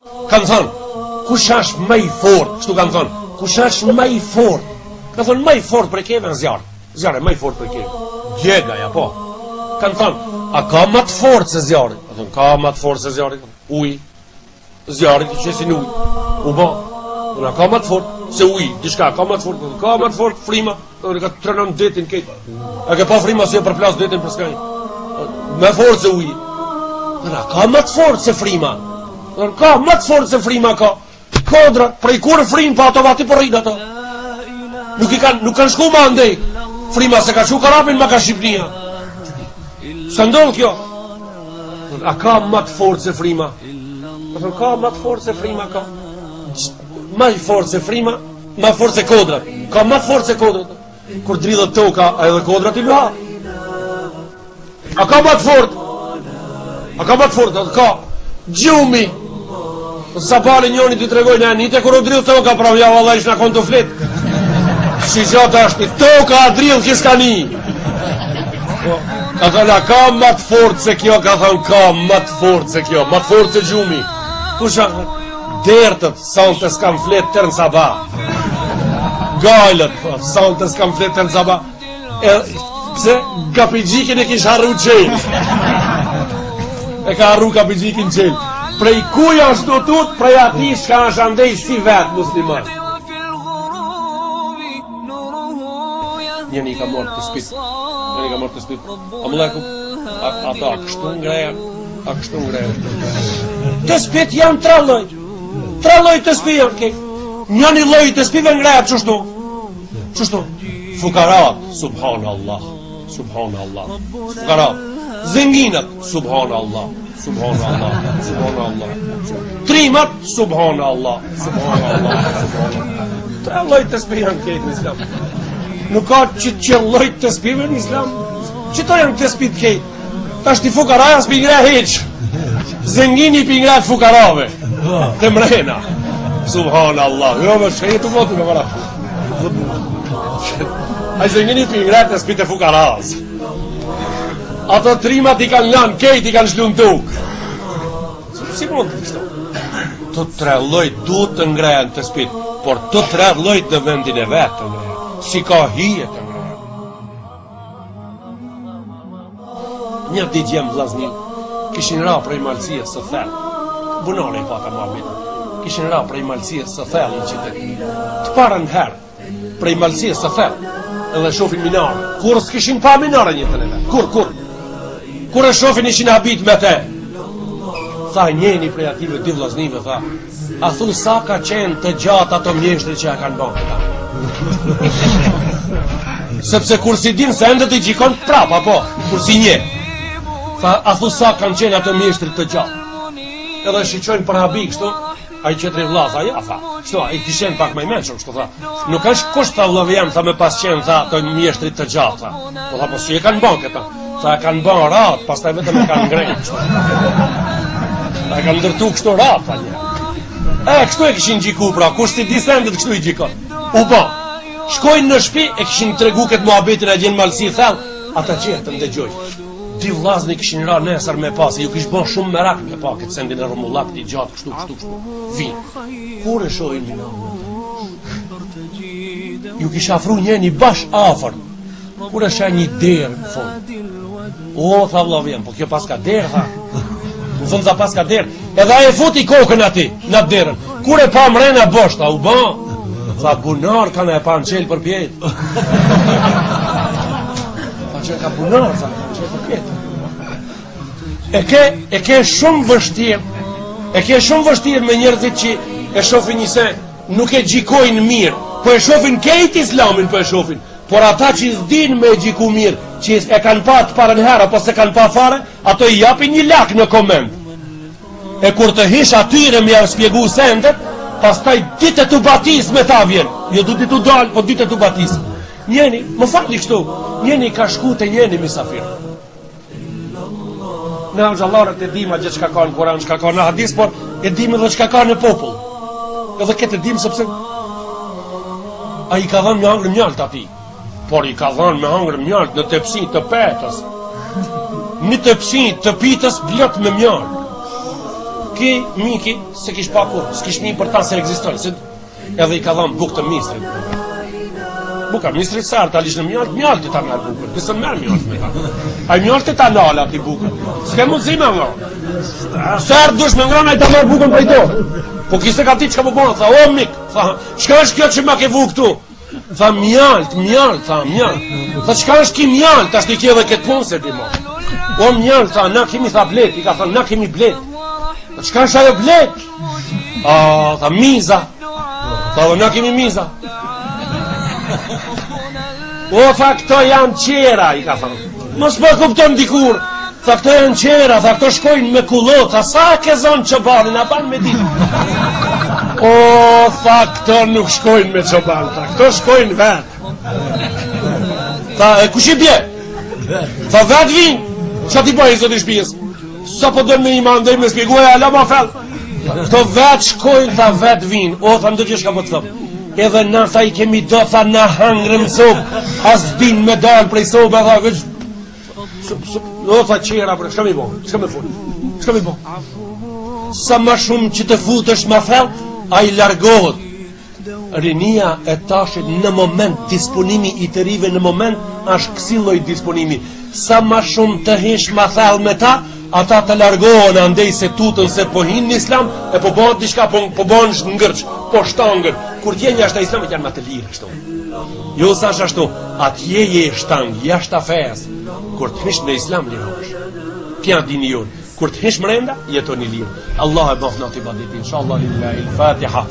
Kanë thënë, kush është më i fortë? Kështu kanë thënë, kush është më i fortë? Kanë thënë më i fortë për keve në zjarr. Zjarri më i fortë për keve. Djegaja, po. Kanë thënë, a ka më të fortë se zjarri? Kanë thënë, ka më të fortë se zjarri. Uji. Zjarri ti qesin ujë. U bë. Ora ka më të fortë se uji, diçka ka më të fortë, ka më të fortë frima, ora ka trenon detin këtë. A ke pa frima se për plas detin për skaj. Më fortë se uji. Ora ka më të fortë se frima. Ora ka më të fortë se frima ka. Kodra, prej kur frim pa automati po rrit ato. Nuk kanë shku më andej. Frima se ka shu karapin ma ka Shqipnia. Së ndodh kjo. A ka më të fortë se frima? Ka më të fortë se frima ka. Ma i fortë se frima, ma i fortë se kodrat. Ka ma fortë se kodrat. Kur dridhët toka, edhe kodrat i bla. A ka ma të fortë? A ka ma të fortë? Ka gjumi. Sa pali njoni të tregoj në anite, kur u dridhë toka, pra ja valla ish në kontë të fletë. Si gjatë ashtë, toka a dridhë kiska një. Ka thënë, a ka ma të fortë se kjo, ka thënë, ka ma të fortë se kjo, ma të fortë se gjumi. Kusha dertët, sonë të s'kam fletë tërë në sabah. Gajlët, sonë të s'kam fletë tërë në sabah. Pse, kapigjikin e kish harru qelë. E ka harru kapigjikin qelë. Prej kuja është do tut, prej ati shka është andej si vetë musliman. Njëni i ka morë të spit. Njëni i ka morë të spit. A më leku, ata kështu ngreja, a kështu ngreja. Të spit janë tre loj. Tre loj të spi janë kej. Njëni loj të spive ngreja qështu. Qështu? Fukarat, subhanallah. Subhanallah. Fukarat. Zenginat, subhanallah. Subhanallah. Subhanallah. Trimat, subhanallah. Subhanallah. Tre loj të spi janë kej në islam. Nuk ka që loj të spive në islam. Qëto janë të spit kej? Ta shti fukaraja s'pi ngreja heqë. Zengini pi ngreja të fukarave. Të mrena. Subhanallah. Jo më shëjetu motu me vara. A zengini pi ngreja të spit e fukaraz. Ato trimat i kanë lanë, kejt i kanë shlun tuk. Si mund të kështu? Të tre lojt du të ngreja të spit, por të tre lojt në vendin e vetë të ngreja. Si ka hije të ngreja. Një digjem vlazni, kishin ra prej malësia së thellë. Bunare i pata mamit. Kishin ra prej malësia së thellë në qytet. Të parën herë, prej malësia së thellë, edhe shofin minare. Kur s'kishin pa minare një të neve? Kur? Kur e shofin ishin habit me te? Tha njeni prej ative dy vlaznive, tha, a thu sa ka qenë të gjatë ato mjeshtri që e kanë bënë këta? Sepse kur si din se endet i gjikon prapa, po, kur si nje. Tha, a thu sa kanë qenë ato mjeshtri të gjatë? Edhe shiqojnë për habi kështu, a i qetri vlaza, ja, tha, kështu, a i kishen pak maj menqër, kështu, tha, nuk është kusht të vlëve jam, tha, me pas qenë, tha, të mjeshtri të gjatë, tha, po, tha, po, si e kanë bënë këta, tha, e kanë bënë ratë, pas taj vetëm e kanë ngrejnë, kështu, tha, e kanë ndërtu kështu ratë, tha, një, kështu e kishin gjiku, pra, kusht i disendet kështu i gjikon, u ba, shkojnë në shpi, e kishin tregu këtë muhabetin e gjenë malësi, thellë, ata qertë ndëgjoj. Dy vlazni kishin ra nesër me pas, ju kish bën shumë merak me pa këtë sendin e rumullak t'i gjatë kështu. Vinë. Kur e shohin mina? Ju kish afru njeni bash afër. Kur e shaj një derë në fund. O, tha vlla vjen, po kjo pas ka derë, tha. Në fund tha pas ka derë. Edhe ai e futi kokën ati, në atë derën. Kur e pa mrena bosh, tha, u ban. Tha, bunar kanë e pa në qelë për pjetë. Tha që ka bunar, tha. E ke shumë vështirë me njerëzit që e shofin një se nuk e gjikojnë mirë, po e shofin kejt islamin, po e shofin, por ata që s'din me e gjiku mirë, që e kanë pa të parën herë apo se kanë pa fare, ato i japin një lak në koment. E kur të hish atyre me ja spjegu sendet, pastaj ditë të batis me ta vjen, jo du ditë të dalë, po ditë të batis. Njeni, më fali kështu, njeni ka shku të njeni misafir. Ne xhallarët e dim gjë çka ka në Kur'an, çka ka në hadis, por e dim edhe çka ka në popull. Edhe këtë dim sepse ai ka dhënë me hangër mjalt atij. Por i ka dhënë me hangër mjalt në tepsi të petës. Në tepsi të pitës blot me mjalt. miki, se kish pa kur, s'kish një importancë se ekziston, se edhe I ka dhënë bukë të mistrit. Buka mistrit sa artalisht në mjalti ta merr bukën. Kësë merr mjalti me ta. Ai mjalti ta lala aty bukën. S'ka mundësi me ngroh. Sa dush me ngroh ai ta merr bukën prej dorë. Po kishte ka ti çka po bën, tha, o mik, tha, çka është kjo që ma ke vu këtu? Tha mjalt, tha mjalt. Tha çka është ki mjalt, tash ti ke edhe këtë punë se ti mo. O mjalt, tha, na kemi tha blet, I ka thënë na kemi blet. Tha çka është ajo blet? Tha miza. Tha na kemi miza. O tha këto janë qera, I ka thënë. Mos po kupton dikur. Tha këto janë qera, tha këto shkojnë me kullot, tha sa ke zonë çobanin, a ban me ditë. O tha këto nuk shkojnë me çoban, tha këto shkojnë vet. Tha kush I bie? Tha vet vin. Çfarë ti bëj zoti shtëpis? Sa po do me iman ndaj me shpjeguaj ala ma fal. Këto vet shkojnë, tha vet vin. O tha ndëgjesh ka po të thon. Edhe na tha I kemi do tha na hangrëm sop. As din me dal prej sobe tha veç. O tha qera për çka më bën? Çka më fut? Çka më bën? Sa më shumë që të futesh më thellë, ai largohet. Rinia e tashit në moment, disponimi I të rive në moment është kësi lloj disponimi. Sa më shumë të hesh më thellë me ta, ata të largohen andej se tutën se po hin në Islam e po bën diçka po bën ngërç, po shtangën. Kur t'je jashtë Islamit janë më të lirë kështu. Jo sa ashtu, atje je shtang, jashtë fesë. Kur të hish në Islam lirohesh. Kja dini jon. Kur të hish mrenda, jetoni lirë. Allah e bëf natë ibadetin. Inshallah lillahi al-Fatiha.